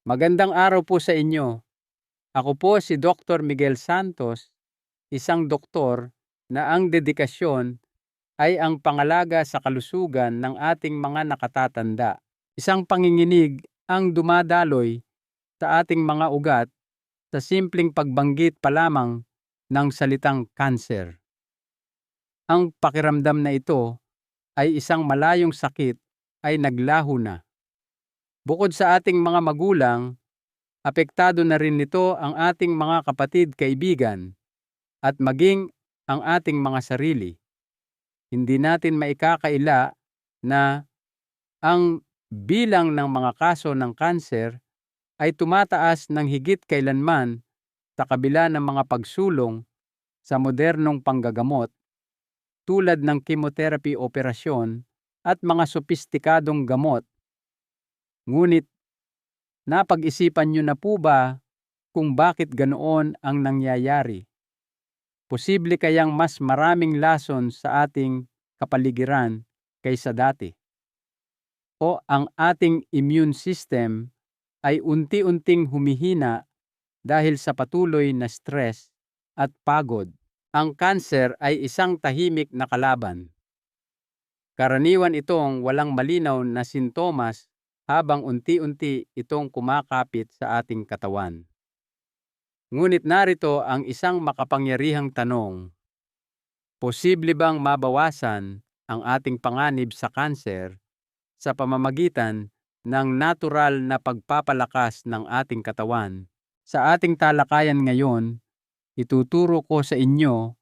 Magandang araw po sa inyo. Ako po si Dr. Miguel Santos, isang doktor na ang dedikasyon ay ang pangalaga sa kalusugan ng ating mga nakatatanda. Isang panginginig ang dumadaloy sa ating mga ugat sa simpleng pagbanggit pa lamang ng salitang cancer. Ang pakiramdam na ito ay isang malayong sakit ay naglaho na. Bukod sa ating mga magulang, apektado na rin nito ang ating mga kapatid, kaibigan, at maging ang ating mga sarili. Hindi natin maikakaila na ang bilang ng mga kaso ng kanser ay tumataas ng higit kailanman sa kabila ng mga pagsulong sa modernong panggagamot tulad ng chemotherapy operasyon at mga sopistikadong gamot. Ngunit napag-isipan niyo na po ba kung bakit ganoon ang nangyayari? Posible kayang mas maraming lason sa ating kapaligiran kaysa dati? O ang ating immune system ay unti-unting humihina dahil sa patuloy na stress at pagod? Ang kanser ay isang tahimik na kalaban. Karaniwan itong walang malinaw na sintomas habang unti-unti itong kumakapit sa ating katawan. Ngunit narito ang isang makapangyarihang tanong. Posible bang mabawasan ang ating panganib sa kanser sa pamamagitan ng natural na pagpapalakas ng ating katawan? Sa ating talakayan ngayon, ituturo ko sa inyo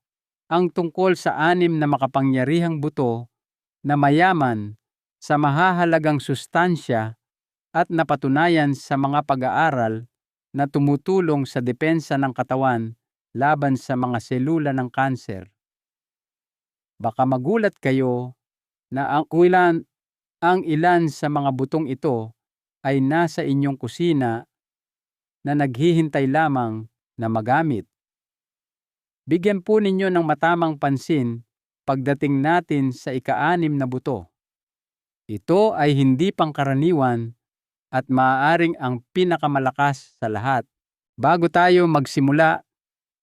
ang tungkol sa 6 na makapangyarihang buto na mayaman sa mahahalagang sustansya at napatunayan sa mga pag-aaral na tumutulong sa depensa ng katawan laban sa mga selula ng kanser. Baka magulat kayo na ang ilan sa mga butong ito ay nasa inyong kusina na naghihintay lamang na magamit. Bigyan po ninyo ng matamang pansin pagdating natin sa ika-6 na buto. Ito ay hindi pangkaraniwan at maaaring ang pinakamalakas sa lahat. Bago tayo magsimula,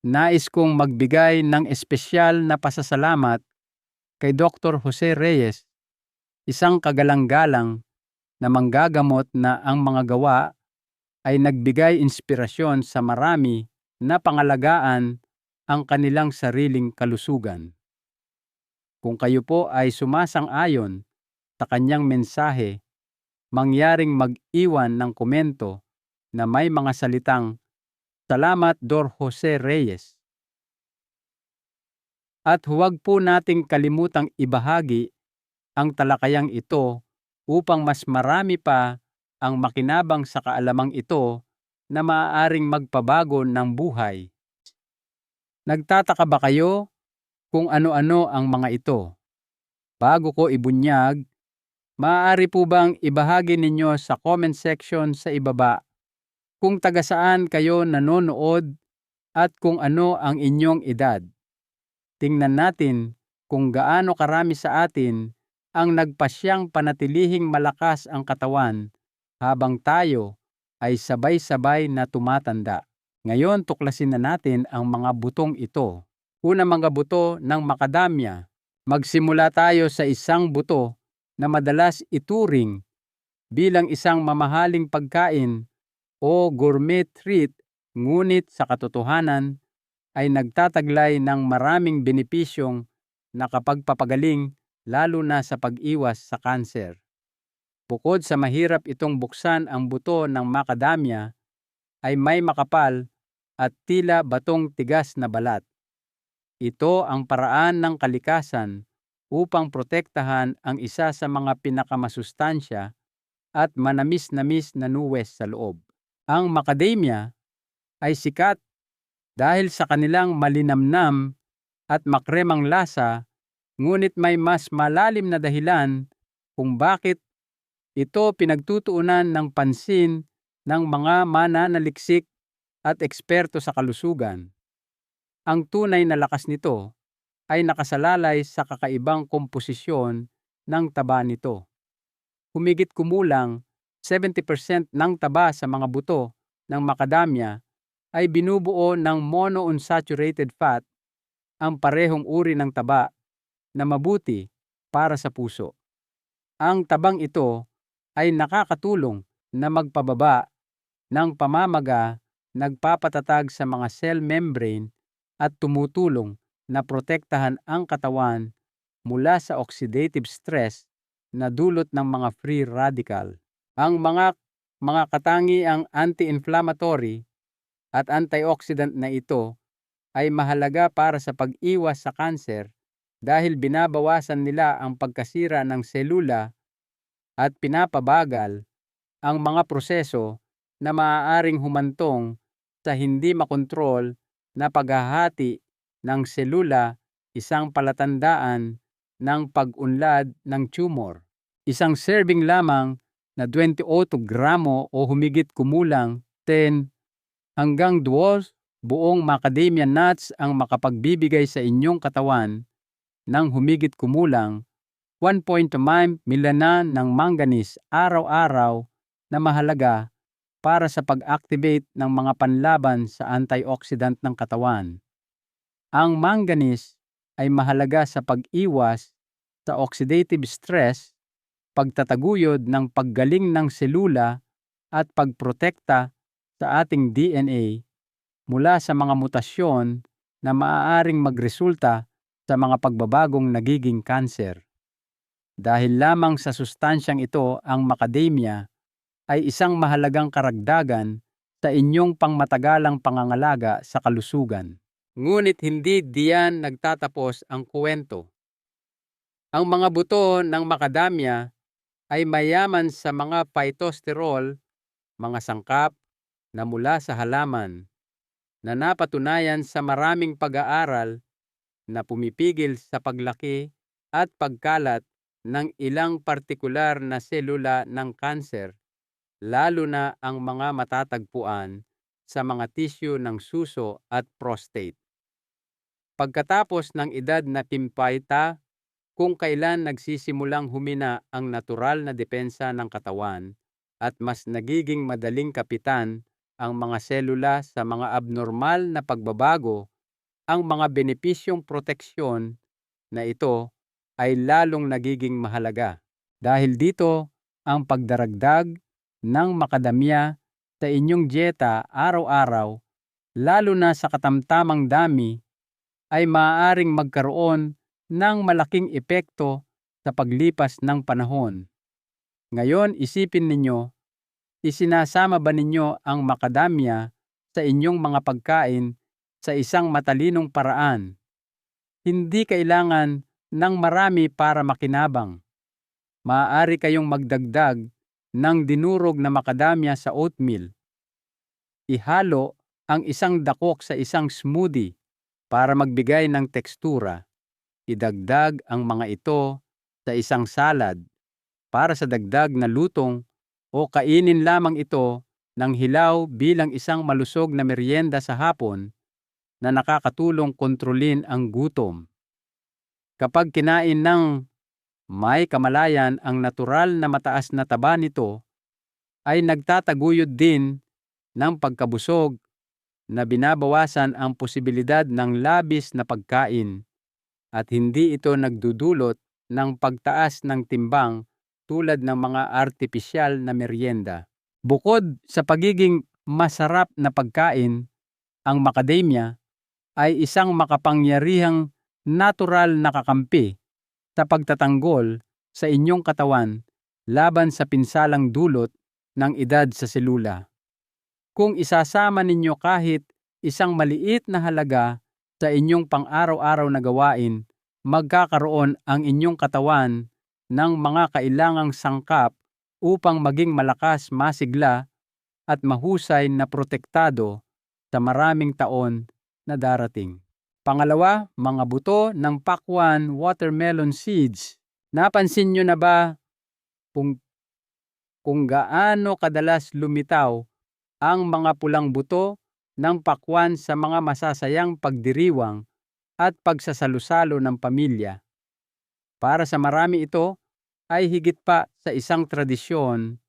nais kong magbigay ng espesyal na pasasalamat kay Dr. Jose Reyes, isang kagalang-galang na manggagamot na ang mga gawa ay nagbigay inspirasyon sa marami na pangalagaan ang kanilang sariling kalusugan. Kung kayo po ay sumasang-ayon sa kanyang mensahe, mangyaring mag-iwan ng komento na may mga salitang, "Salamat, Dr. Jose Reyes." At huwag po nating kalimutang ibahagi ang talakayang ito upang mas marami pa ang makinabang sa kaalamang ito na maaaring magpabago ng buhay. Nagtataka ba kayo kung ano-ano ang mga ito? Bago ko ibunyag, maaari po bang ibahagi ninyo sa comment section sa ibaba kung taga saan kayo nanonood at kung ano ang inyong edad? Tingnan natin kung gaano karami sa atin ang nagpasyang panatilihing malakas ang katawan habang tayo ay sabay-sabay na tumatanda. Ngayon, tuklasin na natin ang mga butong ito. Una, mga buto ng macadamia. Magsimula tayo sa isang buto na madalas ituring bilang isang mamahaling pagkain o gourmet treat, ngunit sa katotohanan ay nagtataglay ng maraming benepisyong nakapagpapagaling lalo na sa pag-iwas sa kanser. Bukod sa mahirap itong buksan, ang buto ng macadamia ay may makapal at tila batong tigas na balat. Ito ang paraan ng kalikasan upang protektahan ang isa sa mga pinakamasustansya at manamis-namis na nuwes sa loob. Ang macadamia ay sikat dahil sa kanilang malinamnam at makremang lasa, ngunit may mas malalim na dahilan kung bakit ito pinagtutuunan ng pansin ng mga mananaliksik at eksperto sa kalusugan. Ang tunay na lakas nito ay nakasalalay sa kakaibang komposisyon ng taba nito. Humigit kumulang 70% ng taba sa mga buto ng macadamia ay binubuo ng monounsaturated fat, ang parehong uri ng taba na mabuti para sa puso. Ang tabang ito ay nakakatulong na magpababa ng pamamaga, nagpapatatag sa mga cell membrane at tumutulong na protektahan ang katawan mula sa oxidative stress na dulot ng mga free radical. Ang mga katangiang anti-inflammatory at antioxidant na ito ay mahalaga para sa pag-iwas sa kanser dahil binabawasan nila ang pagkasira ng selula at pinapabagal ang mga proseso na maaaring humantong sa hindi makontrol na paghahati ng selula, isang palatandaan ng pag-unlad ng tumor. Isang serving lamang na 28 gramo o humigit kumulang 10 hanggang 12 buong macadamia nuts ang makapagbibigay sa inyong katawan ng humigit kumulang 1.5 milana ng manganese araw-araw na mahalaga para sa pag-activate ng mga panlaban sa antioxidant ng katawan. Ang manganese ay mahalaga sa pag-iwas sa oxidative stress, pagtataguyod ng paggaling ng selula at pagprotekta sa ating DNA mula sa mga mutasyon na maaaring magresulta sa mga pagbabagong nagiging kanser. Dahil lamang sa sustansyang ito, ang macadamia ay isang mahalagang karagdagan sa inyong pangmatagalang pangangalaga sa kalusugan. Ngunit hindi diyan nagtatapos ang kwento. Ang mga buto ng macadamia ay mayaman sa mga phytosterol, mga sangkap na mula sa halaman, na napatunayan sa maraming pag-aaral na pumipigil sa paglaki at pagkalat ng ilang partikular na selula ng kanser, lalo na ang mga matatagpuan sa mga tisyu ng suso at prostate. Pagkatapos ng edad na 50, kung kailan nagsisimulang humina ang natural na depensa ng katawan at mas nagiging madaling kapitan ang mga selula sa mga abnormal na pagbabago, ang mga benepisyong proteksyon na ito ay lalong nagiging mahalaga. Dahil dito, ang pagdaragdag ng macadamia sa inyong dieta araw-araw, lalo na sa katamtamang dami, ay maaaring magkaroon ng malaking epekto sa paglipas ng panahon. Ngayon, isipin ninyo, isinasama ba ninyo ang macadamia sa inyong mga pagkain sa isang matalinong paraan? Hindi kailangan ng marami para makinabang. Maaari kayong magdagdag ng dinurog na macadamia sa oatmeal. Ihalo ang isang dakok sa isang smoothie para magbigay ng tekstura. Idagdag ang mga ito sa isang salad para sa dagdag na lutong o kainin lamang ito ng hilaw bilang isang malusog na merienda sa hapon na nakakatulong kontrolin ang gutom. Kapag kinain ng may kamalayan, ang natural na mataas na taba nito ay nagtataguyod din ng pagkabusog na binabawasan ang posibilidad ng labis na pagkain at hindi ito nagdudulot ng pagtaas ng timbang tulad ng mga artipisyal na merienda. Bukod sa pagiging masarap na pagkain, ang macadamia ay isang makapangyarihang natural na kakampi sa pagtatanggol sa inyong katawan laban sa pinsalang dulot ng edad sa selula. Kung isasama ninyo kahit isang maliit na halaga sa inyong pang-araw-araw na gawain, magkakaroon ang inyong katawan ng mga kailangang sangkap upang maging malakas, masigla at mahusay na protektado sa maraming taon na darating. Pangalawa, mga buto ng pakwan watermelon seeds. Napansin nyo na ba kung gaano kadalas lumitaw ang mga pulang buto ng pakwan sa mga masasayang pagdiriwang at pagsasalusalo ng pamilya? Para sa marami ito ay higit pa sa isang tradisyon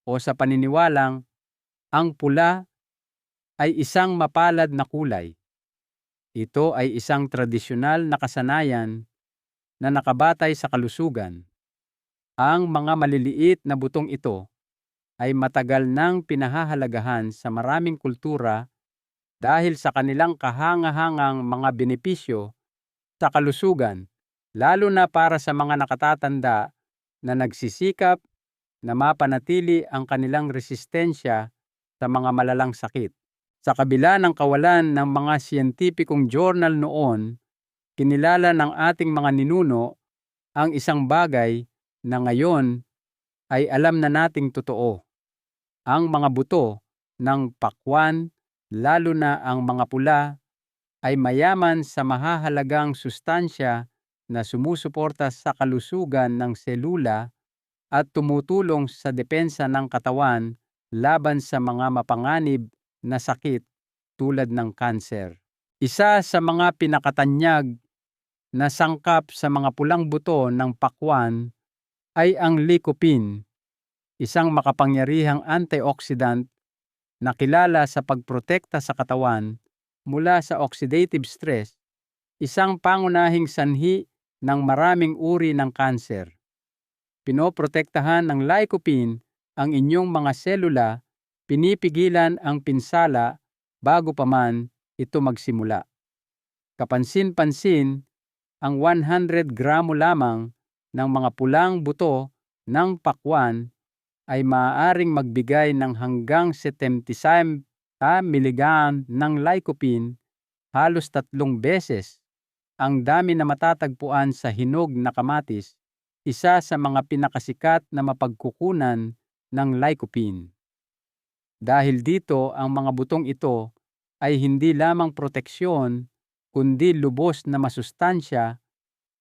o sa paniniwalang ang pula ay isang mapalad na kulay. Ito ay isang tradisyonal na kasanayan na nakabatay sa kalusugan. Ang mga maliliit na butong ito ay matagal nang pinahahalagahan sa maraming kultura dahil sa kanilang kahangahangang mga benepisyo sa kalusugan, lalo na para sa mga nakatatanda na nagsisikap na mapanatili ang kanilang resistensya sa mga malalang sakit. Sa kabila ng kawalan ng mga siyentipikong journal noon, kinilala ng ating mga ninuno ang isang bagay na ngayon ay alam na nating totoo. Ang mga buto ng pakwan, lalo na ang mga pula, ay mayaman sa mahahalagang sustansya na sumusuporta sa kalusugan ng selula at tumutulong sa depensa ng katawan laban sa mga mapanganib na sakit tulad ng kanser. Isa sa mga pinakatanyag na sangkap sa mga pulang buto ng pakwan ay ang lycopene, isang makapangyarihang antioxidant na kilala sa pagprotekta sa katawan mula sa oxidative stress, isang pangunahing sanhi ng maraming uri ng kanser. Pinoprotektahan ng lycopene ang inyong mga selula, pinipigilan ang pinsala bago pa man ito magsimula. Kapansin-pansin, ang 100 gramo lamang ng mga pulang buto ng pakwan ay maaaring magbigay ng hanggang 75 mg ng lycopene, halos 3 beses ang dami na matatagpuan sa hinog na kamatis, isa sa mga pinakasikat na mapagkukunan ng lycopene. Dahil dito, ang mga butong ito ay hindi lamang proteksyon, kundi lubos na masustansya,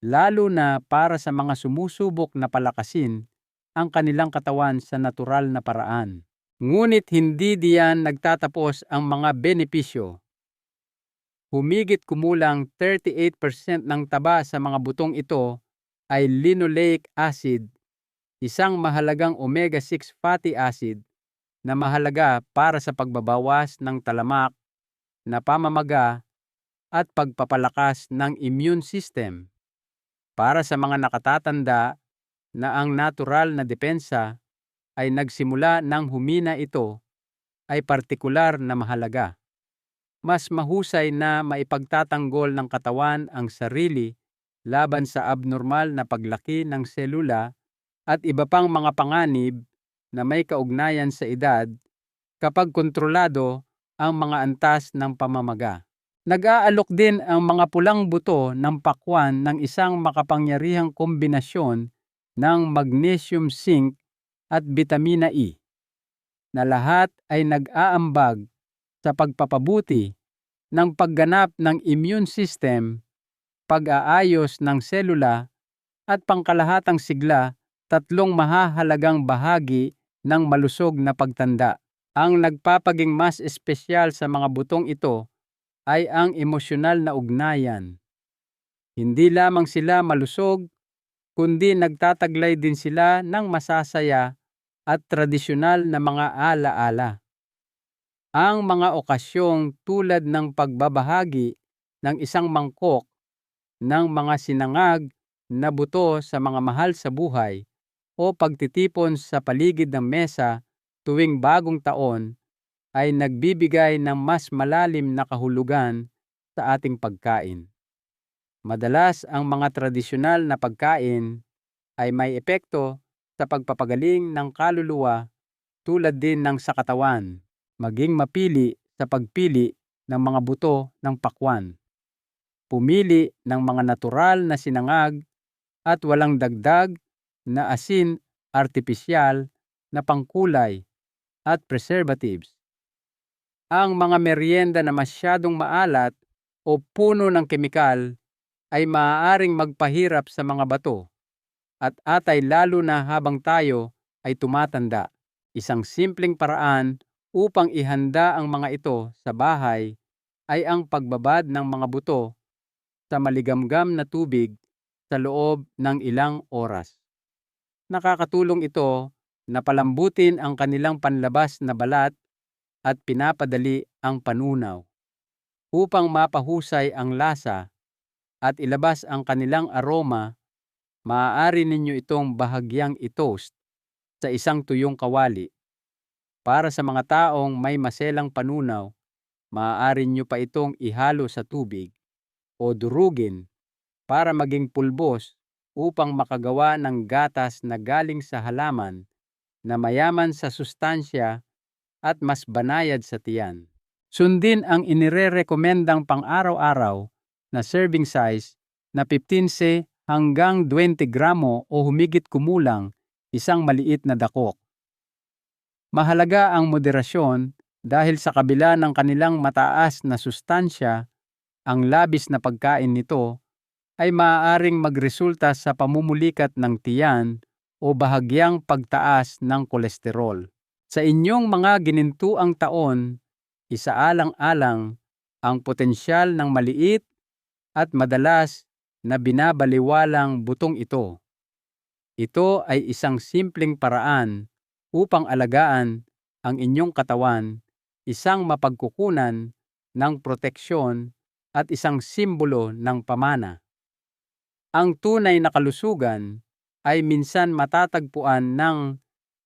lalo na para sa mga sumusubok na palakasin ang kanilang katawan sa natural na paraan. Ngunit hindi diyan nagtatapos ang mga benepisyo. Humigit kumulang 38% ng taba sa mga butong ito ay linoleic acid, isang mahalagang omega-6 fatty acid na mahalaga para sa pagbabawas ng talamak na pamamaga at pagpapalakas ng immune system. Para sa mga nakatatanda na ang natural na depensa ay nagsimula nang humina, ito ay partikular na mahalaga. Mas mahusay na maipagtatanggol ng katawan ang sarili laban sa abnormal na paglaki ng selula at iba pang mga panganib na may kaugnayan sa edad kapag kontrolado ang mga antas ng pamamaga. Nag-aalok din ang mga pulang buto ng pakwan ng isang makapangyarihang kombinasyon ng magnesium, zinc at bitamina E, na lahat ay nag-aambag sa pagpapabuti ng pagganap ng immune system, pag-aayos ng selula at pangkalahatang sigla, 3 mahahalagang bahagi ng malusog na pagtanda. Ang nagpapaging mas espesyal sa mga butong ito ay ang emosyonal na ugnayan. Hindi lamang sila malusog, kundi nagtataglay din sila ng masasaya at tradisyonal na mga alaala. Ang mga okasyong tulad ng pagbabahagi ng isang mangkok ng mga sinangag na buto sa mga mahal sa buhay o pagtitipon sa paligid ng mesa tuwing bagong taon ay nagbibigay ng mas malalim na kahulugan sa ating pagkain. Madalas ang mga tradisyonal na pagkain ay may epekto sa pagpapagaling ng kaluluwa tulad din ng sa katawan, maging mapili sa pagpili ng mga buto ng pakwan. Pumili ng mga natural na sinangag at walang dagdag na asin, artipisyal na pangkulay at preservatives. Ang mga merienda na masyadong maalat o puno ng kemikal ay maaaring magpahirap sa mga bato at atay, lalo na habang tayo ay tumatanda. Isang simpleng paraan upang ihanda ang mga ito sa bahay ay ang pagbabad ng mga buto sa maligamgam na tubig sa loob ng ilang oras. Nakakatulong ito na palambutin ang kanilang panlabas na balat at pinapadali ang panunaw. Upang mapahusay ang lasa at ilabas ang kanilang aroma, maaari ninyo itong bahagyang i-toast sa isang tuyong kawali. Para sa mga taong may maselang panunaw, maaari nyo pa itong ihalo sa tubig o durugin para maging pulbos upang makagawa ng gatas na galing sa halaman na mayaman sa sustansya at mas banayad sa tiyan. Sundin ang inirerekomendang pang-araw-araw na serving size na 15 hanggang 20 gramo o humigit kumulang isang maliit na dakok. Mahalaga ang moderasyon dahil sa kabila ng kanilang mataas na sustansya, ang labis na pagkain nito ay maaaring magresulta sa pamumulikat ng tiyan o bahagyang pagtaas ng kolesterol. Sa inyong mga ginintuang taon, isaalang-alang ang potensyal ng maliit at madalas na binabaliwalang butong ito. Ito ay isang simpleng paraan upang alagaan ang inyong katawan, isang mapagkukunan ng proteksyon at isang simbolo ng pamana. Ang tunay na kalusugan ay minsan matatagpuan ng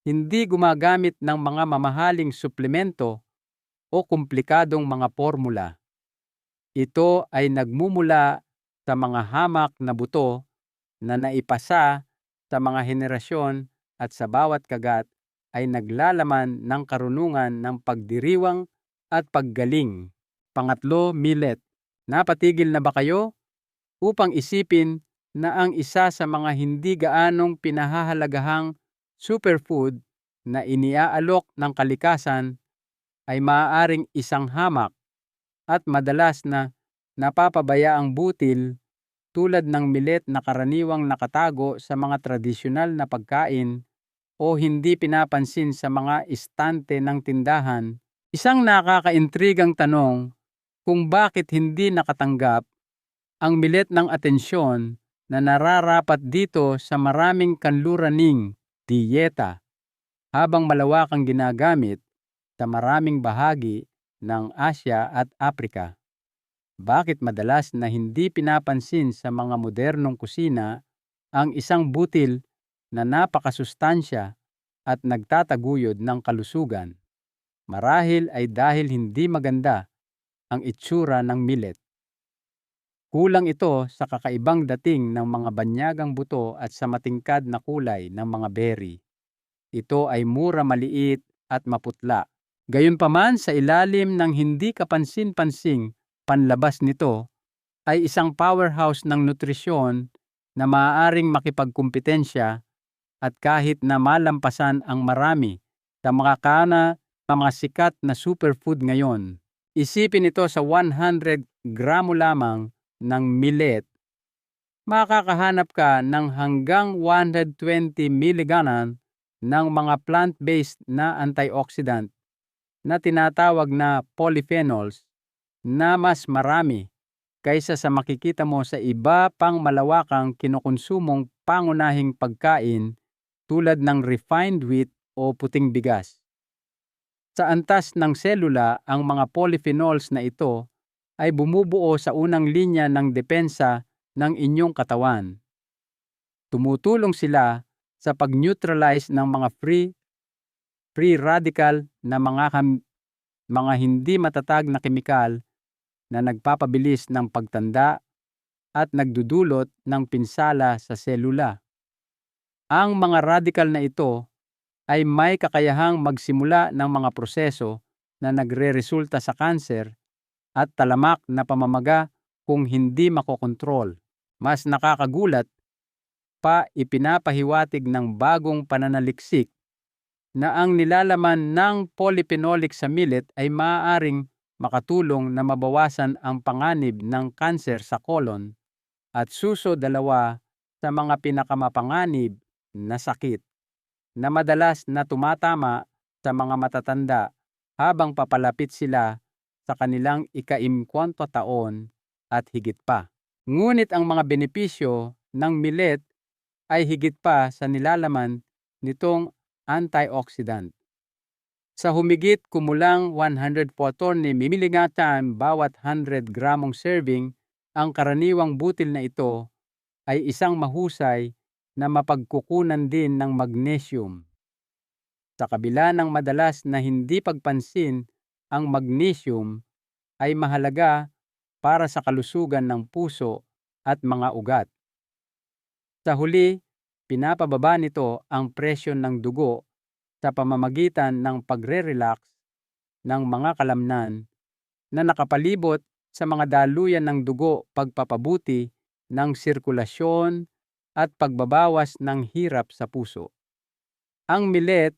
hindi gumagamit ng mga mamahaling suplemento o komplikadong mga formula. Ito ay nagmumula sa mga hamak na buto na naipasa sa mga henerasyon at sa bawat kagat ay naglalaman ng karunungan ng pagdiriwang at paggaling. Pangatlo, millet. Napatigil na ba kayo upang isipin na ang isa sa mga hindi gaanong pinahahalagahang superfood na iniaalok ng kalikasan ay maaaring isang hamak at madalas na napapabayaang butil tulad ng millet na karaniwang nakatago sa mga tradisyonal na pagkain o hindi pinapansin sa mga istante ng tindahan. Isang nakakaintrigang tanong kung bakit hindi nakatanggap ang millet ng atensyon na nararapat dito sa maraming kanluraning diyeta habang malawakang ginagamit sa maraming bahagi ng Asya at Afrika. Bakit madalas na hindi pinapansin sa mga modernong kusina ang isang butil na napakasustansya at nagtataguyod ng kalusugan? Marahil ay dahil hindi maganda ang itsura ng millet. Kulang ito sa kakaibang dating ng mga banyagang buto at sa matingkad na kulay ng mga berry. Ito ay mura, maliit at maputla. Gayunpaman, sa ilalim ng hindi kapansin-pansing panlabas nito ay isang powerhouse ng nutrisyon na maaaring makipagkumpetensya at kahit na malampasan ang marami sa mga sikat na superfood ngayon. Isipin ito sa 100 gramo lamang ng millet, makakahanap ka ng hanggang 120 miliganan ng mga plant-based na antioxidant na tinatawag na polyphenols na mas marami kaysa sa makikita mo sa iba pang malawakang kinokonsumong pangunahing pagkain tulad ng refined wheat o puting bigas. Sa antas ng selula, ang mga polyphenols na ito ay bumubuo sa unang linya ng depensa ng inyong katawan. Tumutulong sila sa pag-neutralize ng mga free radical na mga hindi matatag na kemikal na nagpapabilis ng pagtanda at nagdudulot ng pinsala sa selula. Ang mga radical na ito ay may kakayahang magsimula ng mga proseso na nagreresulta sa kanser at talamak na pamamaga kung hindi makokontrol. Mas nakakagulat pa, ipinapahiwatig ng bagong pananaliksik na ang nilalaman ng polyphenolic sa millet ay maaaring makatulong na mabawasan ang panganib ng kanser sa kolon at dalawa sa mga pinakamapanganib na sakit na madalas na tumatama sa mga matatanda habang papalapit sila sa kanilang ika-50 taon at higit pa. Ngunit ang mga benepisyo ng millet ay higit pa sa nilalaman nitong antioxidant. Sa humigit kumulang 114 mg bawat 100 gramong serving, ang karaniwang butil na ito ay isang mahusay na mapagkukunan din ng magnesium. Sa kabila ng madalas na hindi pagpansin, ang magnesium ay mahalaga para sa kalusugan ng puso at mga ugat. Sa huli, pinapababa nito ang presyon ng dugo sa pamamagitan ng pagre-relax ng mga kalamnan na nakapalibot sa mga daluyan ng dugo, pagpapabuti ng sirkulasyon at pagbabawas ng hirap sa puso. Ang millet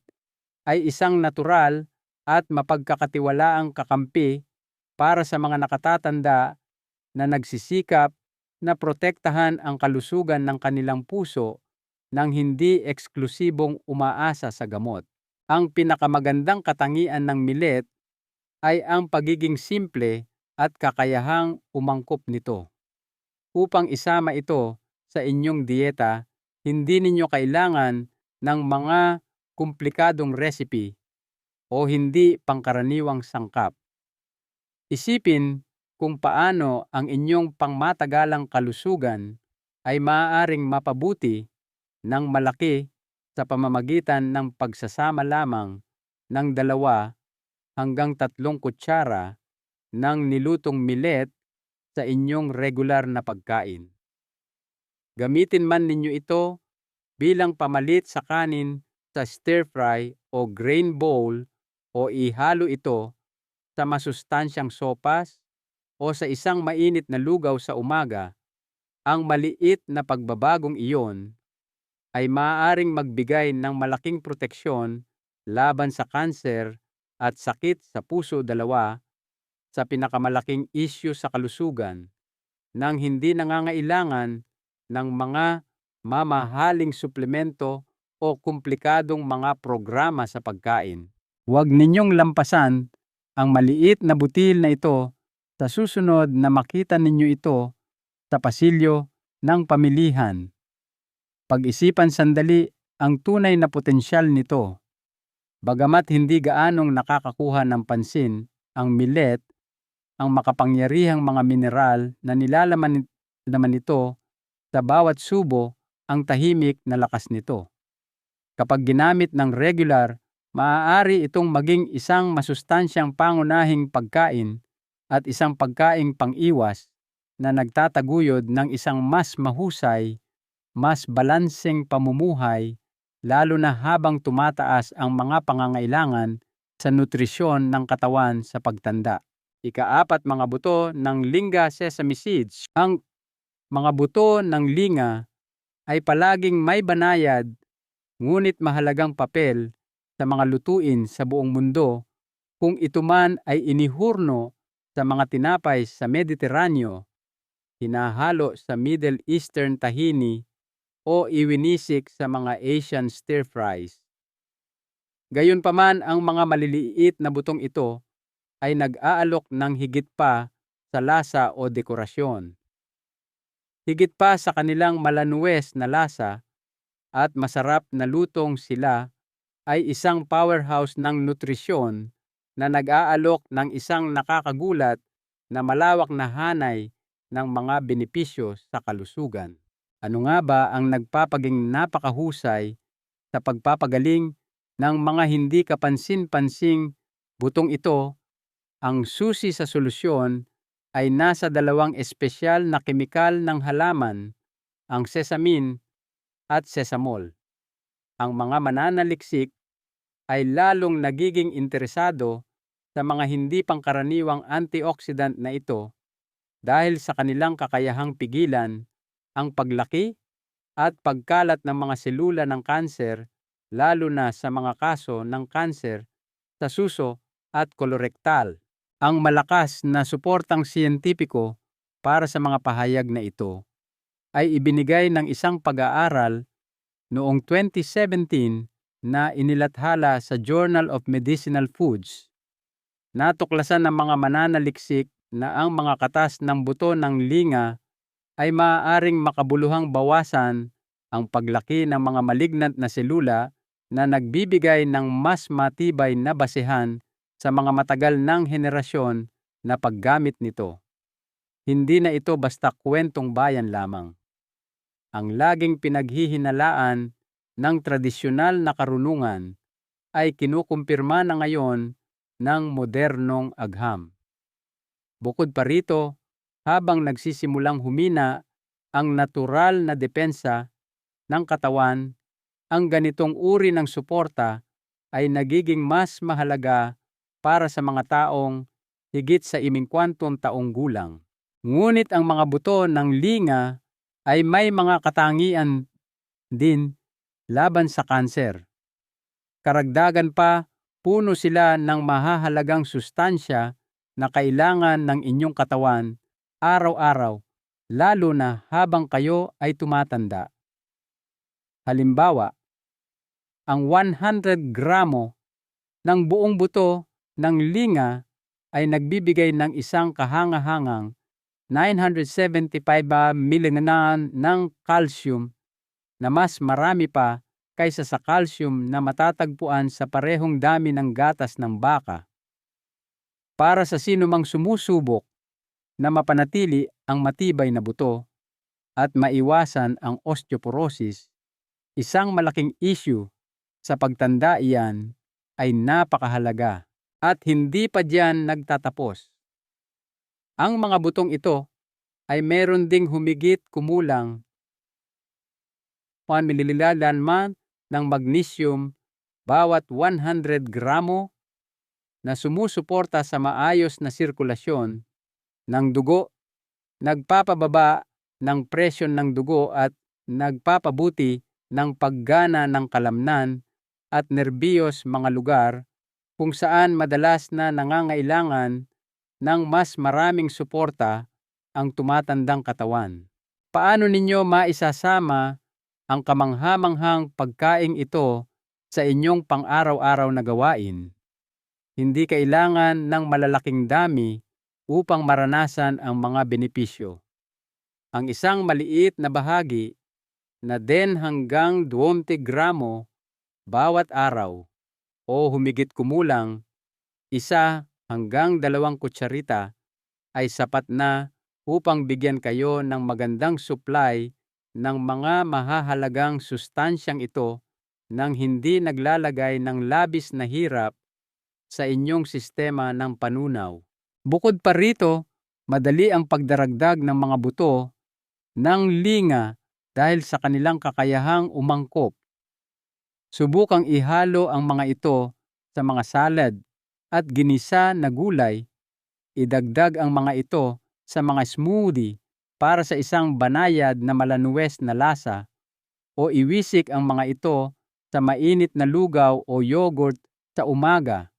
ay isang natural at mapagkakatiwalaang kakampi para sa mga nakatatanda na nagsisikap na protektahan ang kalusugan ng kanilang puso nang hindi eksklusibong umaasa sa gamot. Ang pinakamagandang katangian ng millet ay ang pagiging simple at kakayahang umangkop nito. Upang isama ito sa inyong dieta, hindi ninyo kailangan ng mga komplikadong recipe o hindi pangkaraniwang sangkap. Isipin kung paano ang inyong pangmatagalang kalusugan ay maaaring mapabuti ng malaki sa pamamagitan ng pagsasama lamang ng 2 hanggang 3 kutsara ng nilutong millet sa inyong regular na pagkain. Gamitin man ninyo ito bilang pamalit sa kanin sa stir-fry o grain bowl o ihalo ito sa masustansyang sopas o sa isang mainit na lugaw sa umaga, ang maliit na pagbabagong iyon ay maaaring magbigay ng malaking proteksyon laban sa kanser at sakit sa puso, sa pinakamalaking issue sa kalusugan, nang hindi nangangailangan ng mga mamahaling suplemento o komplikadong mga programa sa pagkain. Huwag ninyong lampasan ang maliit na butil na ito sa susunod na makita ninyo ito sa pasilyo ng pamilihan. Pag-isipan sandali ang tunay na potensyal nito. Bagamat hindi gaanong nakakakuha ng pansin, ang millet, ang makapangyarihang mga mineral na nilalaman naman ito sa bawat subo, ang tahimik na lakas nito. Kapag ginamit ng regular, maaari itong maging isang masustansyang pangunahing pagkain at isang pagkaing pang-iwas na nagtataguyod ng isang mas mahusay, mas balanseng pamumuhay, lalo na habang tumataas ang mga pangangailangan sa nutrisyon ng katawan sa pagtanda. Ika-4, mga buto ng linga sesame seeds. Ang mga buto ng linga ay palaging may banayad ngunit mahalagang papel sa mga lutuin sa buong mundo, kung ito man ay inihurno sa mga tinapay sa Mediteraneo, hinahalo sa Middle Eastern tahini o iwinisik sa mga Asian stir-fries. Gayunpaman, ang mga maliliit na butong ito ay nag-aalok ng higit pa sa lasa o dekorasyon. Higit pa sa kanilang malanuwes na lasa at masarap na lutong, sila ay isang powerhouse ng nutrisyon na nag-aalok ng isang nakakagulat na malawak na hanay ng mga benepisyo sa kalusugan. Ano nga ba ang nagpapaging napakahusay sa pagpapagaling ng mga hindi kapansin-pansing butong ito? Ang susi sa solusyon ay nasa 2 espesyal na kemikal ng halaman, ang sesamin at sesamol. Ang mga mananaliksik ay lalong nagiging interesado sa mga hindi pangkaraniwang antioxidant na ito dahil sa kanilang kakayahang pigilan ang paglaki at pagkalat ng mga selula ng kanser, lalo na sa mga kaso ng kanser sa suso at kolorektal. Ang malakas na suportang siyentipiko para sa mga pahayag na ito ay ibinigay ng isang pag-aaral noong 2017 na inilathala sa Journal of Medicinal Foods. Natuklasan ng mga mananaliksik na ang mga katas ng buto ng linga ay maaaring makabuluhang bawasan ang paglaki ng mga malignant na selula na nagbibigay ng mas matibay na basehan sa mga matagal ng henerasyon na paggamit nito. Hindi na ito basta kwentong bayan lamang. Ang laging pinaghihinalaan ng tradisyonal na karunungan ay kinukumpirma na ngayon ng modernong agham. Bukod pa rito, habang nagsisimulang humina ang natural na depensa ng katawan, ang ganitong uri ng suporta ay nagiging mas mahalaga para sa mga taong higit sa 50 taong gulang. Ngunit ang mga buto ng linga ay may mga katangian din laban sa kanser. Karagdagan pa, puno sila ng mahahalagang sustansya na kailangan ng inyong katawan araw-araw, lalo na habang kayo ay tumatanda. Halimbawa, ang 100 gramo ng buong buto ng linga ay nagbibigay ng isang kahangahangang 975 mg ng calcium na mas marami pa kaysa sa calcium na matatagpuan sa parehong dami ng gatas ng baka. Para sa sinumang sumusubok na mapanatili ang matibay na buto at maiwasan ang osteoporosis, isang malaking issue sa pagtanda iyan ay napakahalaga at hindi pa diyan nagtatapos. Ang mga butong ito ay meron ding humigit kumulang 1 ml ng magnesium bawat 100 gramo na sumusuporta sa maayos na sirkulasyon ng dugo, nagpapababa ng presyon ng dugo at nagpapabuti ng paggana ng kalamnan at nerbiyos, mga lugar kung saan madalas na nangangailangan ng mas maraming suporta ang tumatandang katawan. Paano ninyo maisasama ang kamangha-manghang pagkaing ito sa inyong pang-araw-araw na gawain? Hindi kailangan ng malalaking dami upang maranasan ang mga benepisyo. Ang isang maliit na bahagi na 10 hanggang 20 gramo bawat araw o humigit kumulang 1 hanggang 2 kutsarita ay sapat na upang bigyan kayo ng magandang supply ng mga mahahalagang sustansyang ito nang hindi naglalagay ng labis na hirap sa inyong sistema ng panunaw. Bukod pa rito, madali ang pagdaragdag ng mga buto ng linga dahil sa kanilang kakayahang umangkop. Subukang ihalo ang mga ito sa mga salad at ginisa na gulay. Idagdag ang mga ito sa mga smoothie para sa isang banayad na malanuwes na lasa, o iwisik ang mga ito sa mainit na lugaw o yogurt sa umaga.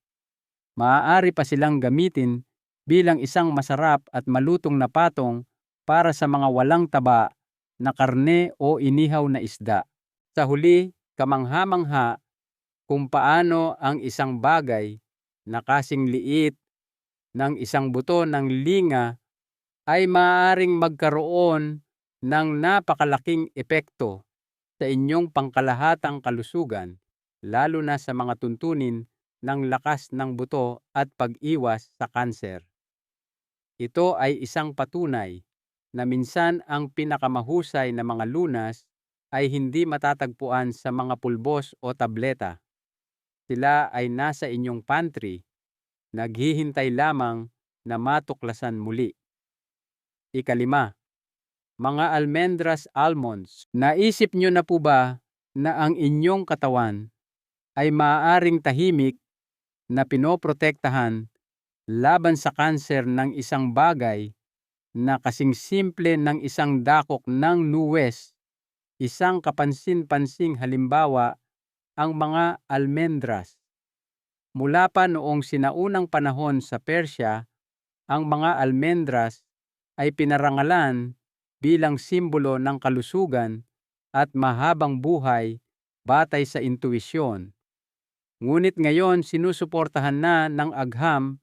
Maaari pa silang gamitin bilang isang masarap at malutong na patong para sa mga walang taba na karne o inihaw na isda. Sa huli, kamangha-mangha kung paano ang isang bagay na kasing liit ng isang buto ng linga ay maaaring magkaroon ng napakalaking epekto sa inyong pangkalahatang kalusugan, lalo na sa mga tuntunin ng lakas ng buto at pag-iwas sa kanser. Ito ay isang patunay na minsan ang pinakamahusay na mga lunas ay hindi matatagpuan sa mga pulbos o tableta. Sila ay nasa inyong pantry, naghihintay lamang na matuklasan muli. 5, mga almendras almonds. Naisip nyo na po ba na ang inyong katawan ay maaaring tahimik na pinoprotektahan laban sa kanser ng isang bagay na kasing simple ng isang dakok ng nuwes? Isang kapansin-pansing halimbawa ang mga almendras. Mula pa noong sinaunang panahon sa Persya, ang mga almendras ay pinarangalan bilang simbolo ng kalusugan at mahabang buhay batay sa intuisyon. Ngunit ngayon sinusuportahan na ng agham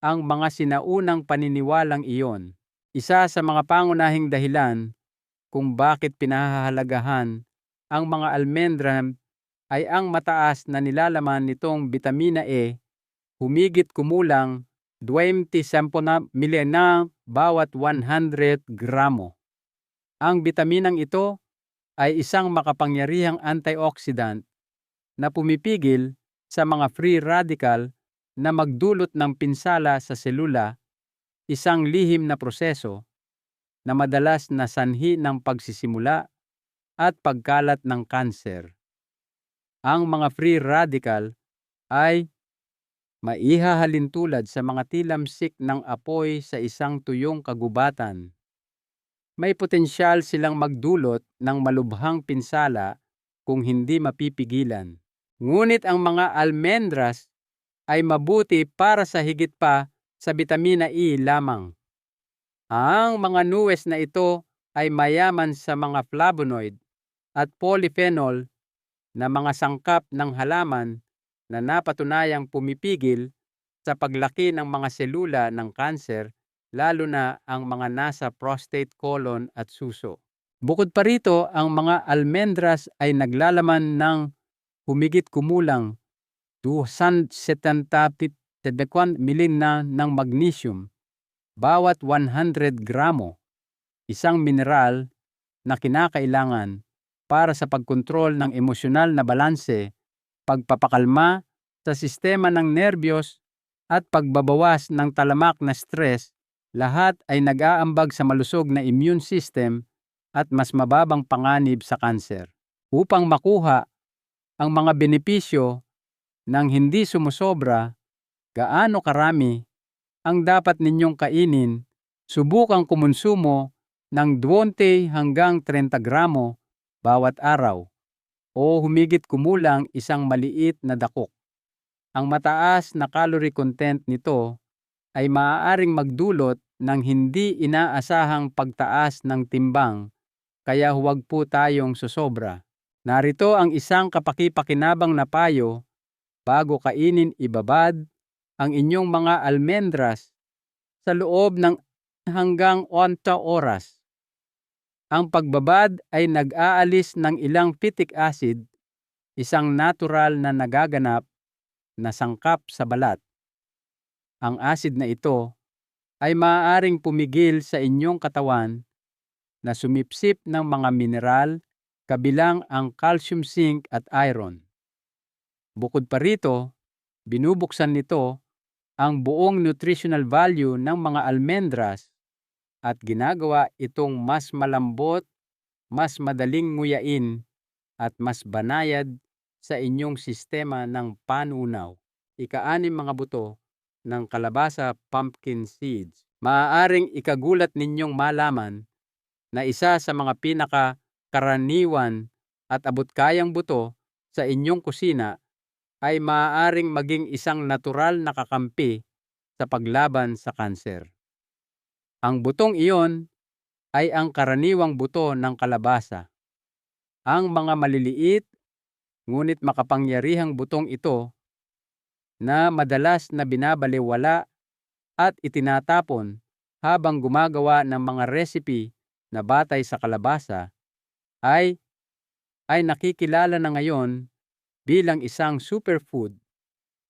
ang mga sinaunang paniniwalang iyon. Isa sa mga pangunahing dahilan kung bakit pinahahalagahan ang mga almendra ay ang mataas na nilalaman nitong bitamina E, humigit kumulang 20 na bawat 100 gramo. Ang bitaminang ito ay isang makapangyarihang antioxidant na pumipigil sa mga free radical na magdulot ng pinsala sa selula, isang lihim na proseso na madalas na sanhi ng pagsisimula at pagkalat ng kanser. Ang mga free radical ay maihahalin tulad sa mga tilamsik ng apoy sa isang tuyong kagubatan. May potensyal silang magdulot ng malubhang pinsala kung hindi mapipigilan. Ngunit ang mga almendras ay mabuti para sa higit pa sa bitamina E lamang. Ang mga nuwes na ito ay mayaman sa mga flavonoid at polyphenol na mga sangkap ng halaman na napatunayang pumipigil sa paglaki ng mga selula ng kanser, lalo na ang mga nasa prostate, colon at suso. Bukod pa rito, ang mga almendras ay naglalaman ng humigit kumulang 277 milina ng magnesium bawat 100 gramo, isang mineral na kinakailangan para sa pagkontrol ng emosyonal na balanse, pagpapakalma sa sistema ng nerbiyos at pagbabawas ng talamak na stress. Lahat ay nag-aambag sa malusog na immune system at mas mababang panganib sa kanser. Upang makuha ang mga benepisyo ng hindi sumusobra, gaano karami ang dapat ninyong kainin? Subukang kumonsumo ng 20 hanggang 30 gramo bawat araw o humigit kumulang isang maliit na dakok. Ang mataas na calorie content nito ay maaaring magdulot ng hindi inaasahang pagtaas ng timbang, kaya huwag po tayong sosobra. Narito ang isang kapaki-pakinabang na payo: bago kainin, ibabad ang inyong mga almendras sa loob ng hanggang 8 oras. Ang pagbabad ay nag-aalis ng ilang phytic acid, isang natural na nagaganap na sangkap sa balat. Ang acid na ito ay maaaring pumigil sa inyong katawan na sumipsip ng mga mineral, kabilang ang calcium, zinc at iron. Bukod pa rito, binubuksan nito ang buong nutritional value ng mga almendras at ginagawa itong mas malambot, mas madaling nguyain at mas banayad sa inyong sistema ng panunaw. Ika-6, mga buto ng kalabasa pumpkin seeds. Maaaring ikagulat ninyong malaman na isa sa mga pinakakaraniwan at abot-kayang buto sa inyong kusina ay maaaring maging isang natural na kakampi sa paglaban sa kanser. Ang butong iyon ay ang karaniwang buto ng kalabasa. Ang mga maliliit ngunit makapangyarihang butong ito na madalas na binabalewala at itinatapon habang gumagawa ng mga recipe na batay sa kalabasa ay nakikilala na ngayon bilang isang superfood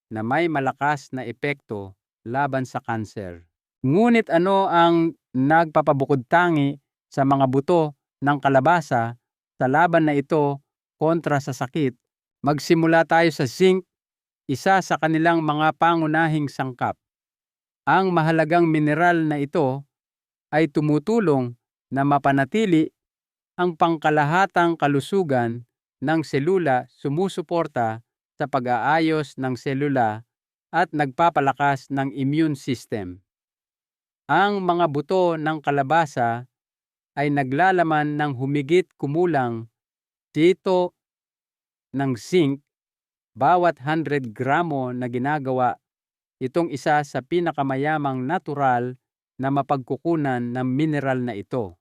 na may malakas na epekto laban sa kanser. Ngunit ano ang nagpapabukod-tangi sa mga buto ng kalabasa sa laban na ito kontra sa sakit? Magsimula tayo sa zinc, isa sa kanilang mga pangunahing sangkap. Ang mahalagang mineral na ito ay tumutulong na mapanatili ang pangkalahatang kalusugan ng selula, sumusuporta sa pag-aayos ng selula at nagpapalakas ng immune system. Ang mga buto ng kalabasa ay naglalaman ng humigit kumulang dito ng zinc bawat 100 gramo na ginagawa itong isa sa pinakamayamang natural na mapagkukunan ng mineral na ito.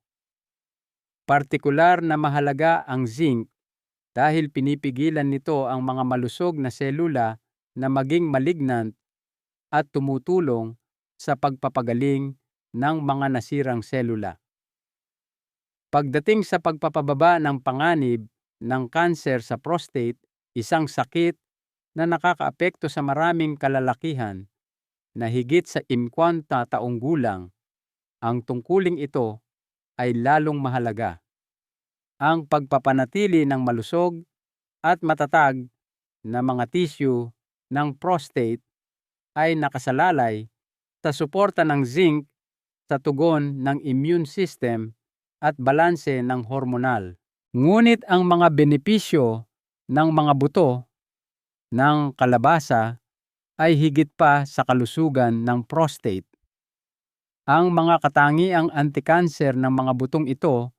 Partikular na mahalaga ang zinc dahil pinipigilan nito ang mga malusog na selula na maging malignant at tumutulong sa pagpapagaling ng mga nasirang selula. Pagdating sa pagpapababa ng panganib ng kanser sa prostate, isang sakit na nakakaapekto sa maraming kalalakihan na higit sa 50 taong gulang. Ang tungkuling ito ay lalong mahalaga. Ang pagpapanatili ng malusog at matatag na mga tissue ng prostate ay nakasalalay sa suporta ng zinc sa tugon ng immune system at balanse ng hormonal. Ngunit ang mga benepisyo ng mga buto ng kalabasa ay higit pa sa kalusugan ng prostate. Ang mga katangiang anti-cancer ng mga butong ito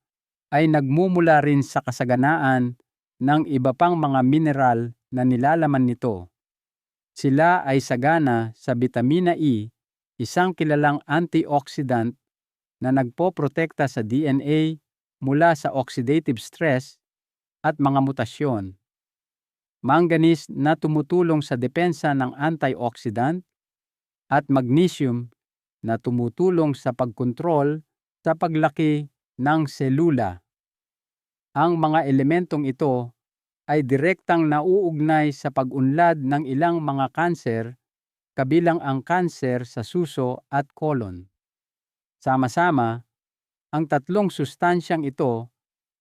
ay nagmumula rin sa kasaganaan ng iba pang mga mineral na nilalaman nito. Sila ay sagana sa bitamina E, isang kilalang antioxidant na nagpoprotekta sa DNA mula sa oxidative stress at mga mutasyon. Manganese na tumutulong sa depensa ng antioxidant at magnesium na tumutulong sa pagkontrol sa paglaki ng selula. Ang mga elementong ito ay direktang nauugnay sa pag-unlad ng ilang mga kanser, kabilang ang kanser sa suso at kolon. Sama-sama, ang tatlong sustansyang ito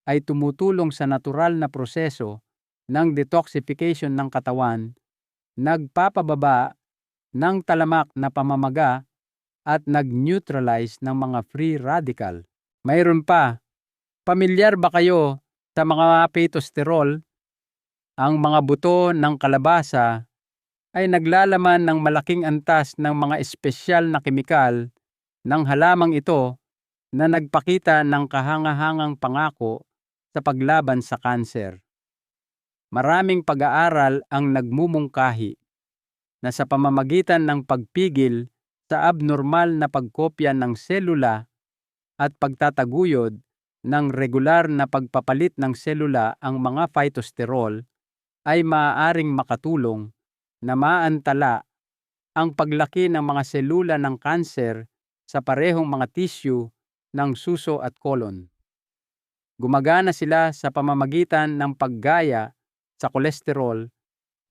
ay tumutulong sa natural na proseso ng detoxification ng katawan, nagpapababa ng talamak na pamamaga at nag-neutralize ng mga free radical. Mayroon pa, pamilyar ba kayo sa mga phytosterol? Ang mga buto ng kalabasa ay naglalaman ng malaking antas ng mga espesyal na kemikal ng halamang ito na nagpakita ng kahangahangang pangako sa paglaban sa kanser. Maraming pag-aaral ang nagmumungkahi na sa pamamagitan ng pagpigil sa abnormal na pagkopya ng selula at pagtataguyod ng regular na pagpapalit ng selula ang mga phytosterol ay maaaring makatulong na maantala ang paglaki ng mga selula ng kanser sa parehong mga tissue ng suso at kolon. Gumagana sila sa pamamagitan ng paggaya sa kolesterol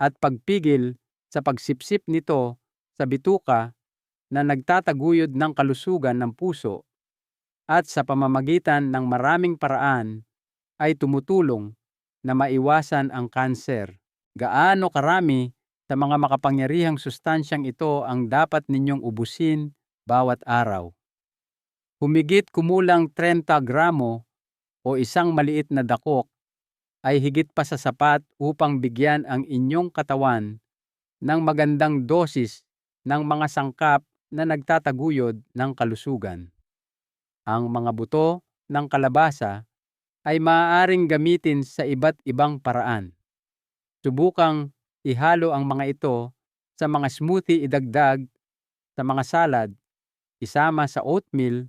at pagpigil sa pagsipsip nito sa bituka na nagtataguyod ng kalusugan ng puso, at sa pamamagitan ng maraming paraan ay tumutulong na maiwasan ang kanser. Gaano karami sa mga makapangyarihang sustansyang ito ang dapat ninyong ubusin bawat araw? Humigit kumulang 30 gramo o isang maliit na dakok ay higit pa sa sapat upang bigyan ang inyong katawan ng magandang dosis ng mga sangkap na nagtataguyod ng kalusugan. Ang mga buto ng kalabasa ay maaaring gamitin sa iba't ibang paraan. Subukang ihalo ang mga ito sa mga smoothie, idagdag sa mga salad, isama sa oatmeal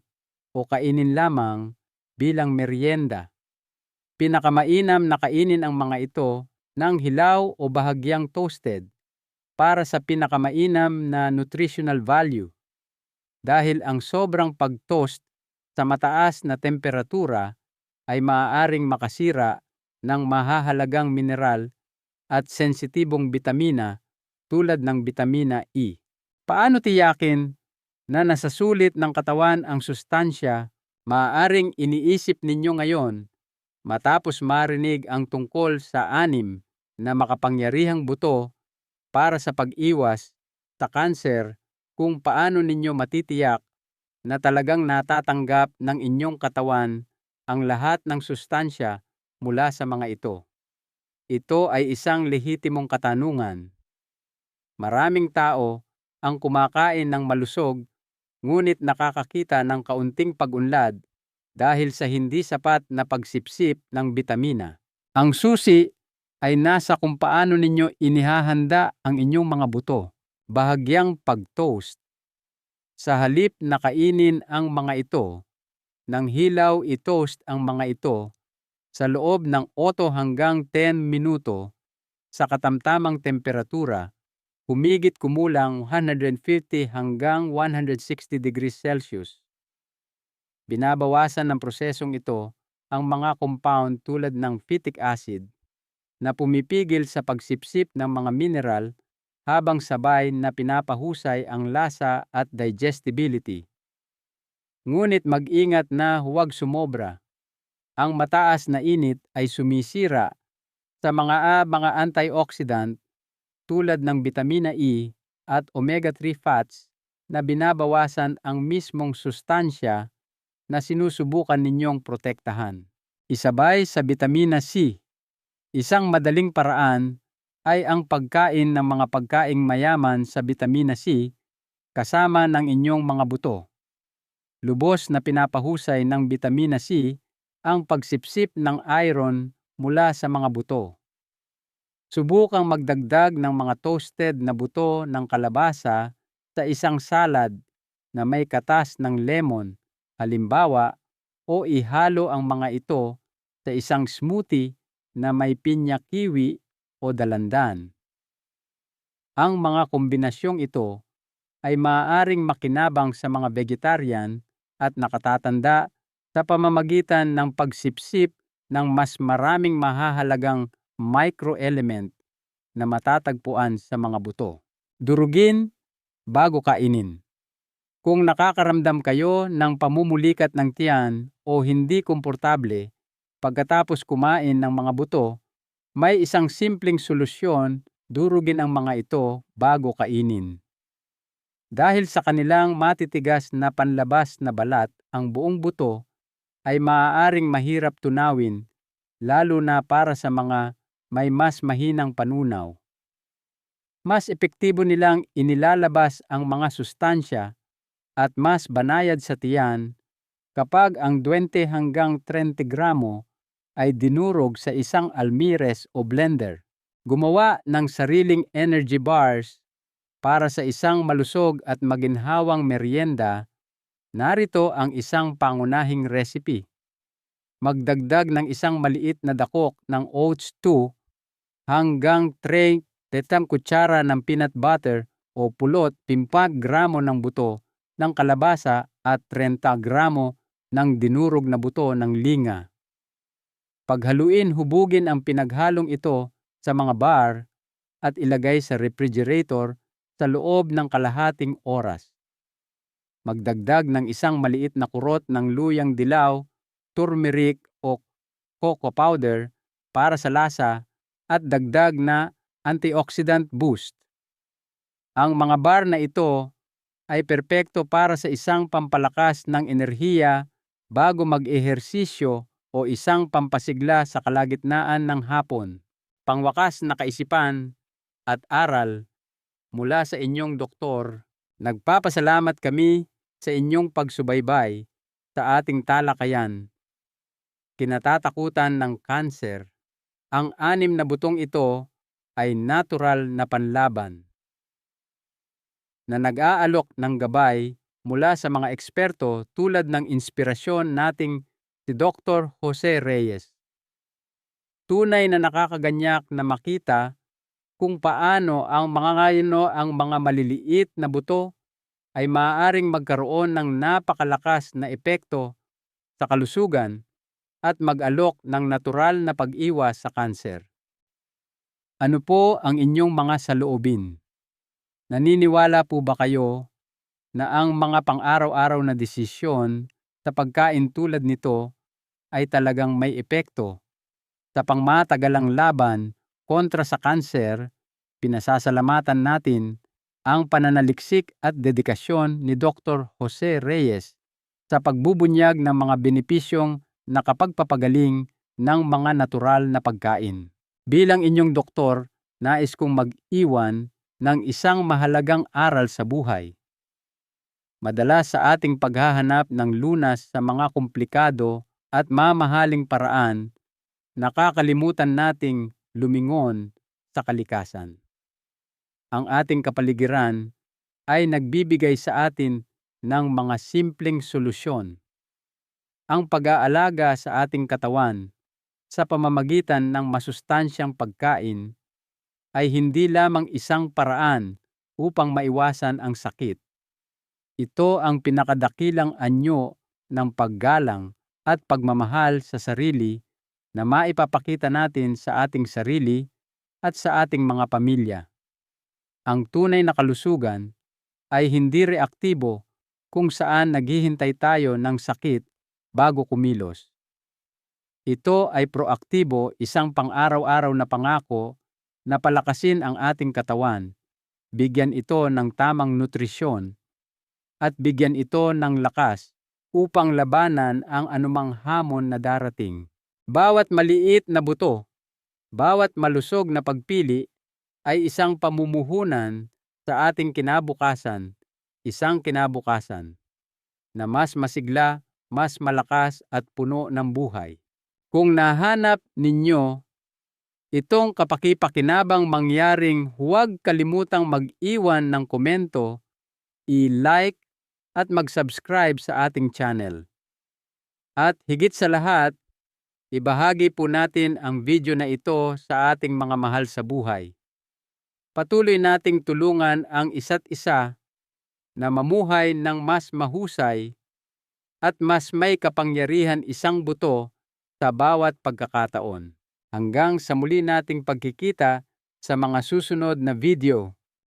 o kainin lamang bilang merienda. Pinakamainam na kainin ang mga ito ng hilaw o bahagyang toasted para sa pinakamainam na nutritional value, dahil ang sobrang pag-toast sa mataas na temperatura ay maaaring makasira ng mahahalagang mineral at sensitibong bitamina tulad ng bitamina E. Paano tiyakin na nasa sulit ng katawan ang sustansya? Maaaring iniisip ninyo ngayon matapos marinig ang tungkol sa 6 na makapangyarihang buto para sa pag-iwas sa kanser, kung paano ninyo matitiyak na talagang natatanggap ng inyong katawan ang lahat ng sustansya mula sa mga ito. Ito ay isang lehitimong katanungan. Maraming tao ang kumakain ng malusog ngunit nakakakita ng kaunting pag-unlad dahil sa hindi sapat na pagsipsip ng bitamina. Ang susi ay nasa kung paano ninyo inihahanda ang inyong mga buto. Bahagyang pag-toast. Sa halip na kainin ang mga ito, ng hilaw i-toast ang mga ito sa loob ng 8 hanggang 10 minuto sa katamtamang temperatura, humigit kumulang 150 hanggang 160 degrees Celsius. Binabawasan ng prosesong ito ang mga compound tulad ng phytic acid, na pumipigil sa pagsipsip ng mga mineral habang sabay na pinapahusay ang lasa at digestibility. Ngunit mag-ingat na huwag sumobra. Ang mataas na init ay sumisira sa mga antioxidant tulad ng bitamina E at omega-3 fats na binabawasan ang mismong sustansya na sinusubukan ninyong protektahan. Isabay sa bitamina C, isang madaling paraan ay ang pagkain ng mga pagkaing mayaman sa bitamina C kasama ng inyong mga buto. Lubos na pinapahusay ng bitamina C ang pagsipsip ng iron mula sa mga buto. Subukang magdagdag ng mga toasted na buto ng kalabasa sa isang salad na may katas ng lemon, halimbawa, o ihalo ang mga ito sa isang smoothie na may pinya kiwi o dalandan. Ang mga kombinasyong ito ay maaaring makinabang sa mga vegetarian at nakatatanda sa pamamagitan ng pagsipsip ng mas maraming mahahalagang microelement na matatagpuan sa mga buto. Durugin bago kainin. Kung nakakaramdam kayo ng pamumulikat ng tiyan o hindi komportable pagkatapos kumain ng mga buto, may isang simpleng solusyon: durugin ang mga ito bago kainin. Dahil sa kanilang matitigas na panlabas na balat, ang buong buto ay maaaring mahirap tunawin, lalo na para sa mga may mas mahinang panunaw. Mas epektibo nilang inilalabas ang mga sustansya at mas banayad sa tiyan kapag ang 20 hanggang 30 gramo ay dinurog sa isang almires o blender. Gumawa ng sariling energy bars para sa isang malusog at maginhawang merienda. Narito ang isang pangunahing recipe. Magdagdag ng isang maliit na dakok ng oats 2 hanggang 3 kutsara ng peanut butter o pulot, 5 gramo ng buto ng kalabasa at 30 gramo ng dinurog na buto ng linga. Paghaluin, hubugin ang pinaghalong ito sa mga bar at ilagay sa refrigerator sa loob ng kalahating oras. Magdagdag ng isang maliit na kurot ng luyang dilaw, turmeric o cocoa powder para sa lasa at dagdag na antioxidant boost. Ang mga bar na ito ay perpekto para sa isang pampalakas ng enerhiya bago mag-ehersisyo o isang pampasigla sa kalagitnaan ng hapon. Pangwakas na kaisipan at aral mula sa inyong doktor. Nagpapasalamat kami sa inyong pagsubaybay sa ating talakayan. Kinatatakutan ng kanser. Ang 6 na butong ito ay natural na panlaban na nag-aalok ng gabay mula sa mga eksperto tulad ng inspirasyon nating si Dr. Jose Reyes. Tunay na nakakaganyak na makita kung paano ang mga maliliit na buto ay maaaring magkaroon ng napakalakas na epekto sa kalusugan at mag-alok ng natural na pag-iwas sa kanser. Ano po ang inyong mga saloobin? Naniniwala po ba kayo na ang mga pang-araw-araw na desisyon sa pagkain tulad nito ay talagang may epekto sa pangmatagalang laban kontra sa kanser? Pinasasalamatan natin ang pananaliksik at dedikasyon ni Dr. Jose Reyes sa pagbubunyag ng mga benepisyong nakapagpapagaling ng mga natural na pagkain. Bilang inyong doktor, nais kong mag-iwan ng isang mahalagang aral sa buhay. Madalas sa ating paghahanap ng lunas sa mga komplikado at mamahaling paraan, nakakalimutan nating lumingon sa kalikasan. Ang ating kapaligiran ay nagbibigay sa atin ng mga simpleng solusyon. Ang pag-aalaga sa ating katawan sa pamamagitan ng masustansyang pagkain ay hindi lamang isang paraan upang maiwasan ang sakit. Ito ang pinakadakilang anyo ng paggalang at pagmamahal sa sarili na maipapakita natin sa ating sarili at sa ating mga pamilya. Ang tunay na kalusugan ay hindi reaktibo kung saan naghihintay tayo ng sakit bago kumilos. Ito ay proaktibo, isang pang-araw-araw na pangako na palakasin ang ating katawan, bigyan ito ng tamang nutrisyon, at bigyan ito ng lakas upang labanan ang anumang hamon na darating. Bawat maliit na buto, bawat malusog na pagpili ay isang pamumuhunan sa ating kinabukasan, isang kinabukasan na mas masigla, mas malakas at puno ng buhay. Kung nahanap ninyo itong kapaki-pakinabang mangyaring, huwag kalimutang mag-iwan ng komento, i-like at mag-subscribe sa ating channel. At higit sa lahat, ibahagi po natin ang video na ito sa ating mga mahal sa buhay. Patuloy nating tulungan ang isa't isa na mamuhay ng mas mahusay at mas may kapangyarihan, isang buto sa bawat pagkakataon. Hanggang sa muli nating pagkikita sa mga susunod na video.